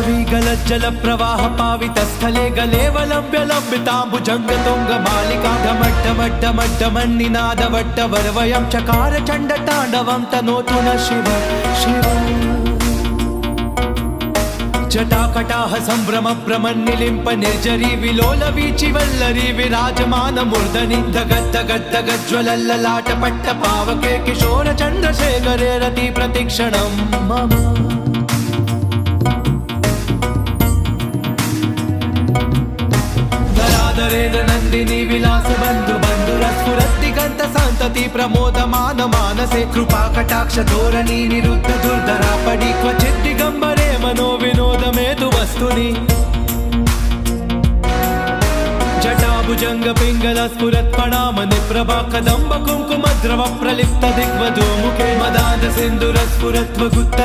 जल प्रवाह पावित स्थले गलेवलंब्य लंबितांबुजंग तुंग मालिका ढमड्ढमड्ढमड्ढमन्निनाद वट्टवर्वयं चकार चंड तांडवं तनोतु न शिव शिव जटाकटाह संभ्रम प्रमन्निलिंप निर्जरी विलोल वीचि वल्लरी विराजमान मूर्धनि धगद्धगद्धगज्ज्वलल्ललाट पट्ट पावके किशोर चंद्रशेखरे रति प्रतिक्षणं मम धराधरेन्द्र नंदिनी विलास बंधु बंधुरस्फुरद्दिगंत संतति प्रमोदमान मानसे कृपा कटाक्ष धोरणी निरुद्ध दुर्धरा पडी क्वचित् दिगंबरे मनो विनोदमेतु वस्तुनि जटाभुजंग पिंगल स्फुरत् प्रणामनि प्रभा कदंब कुंकुम द्रव प्रलिप्त दिग्वधू मुखे मदान्ध सिंधुर स्फुरत् वगुत्त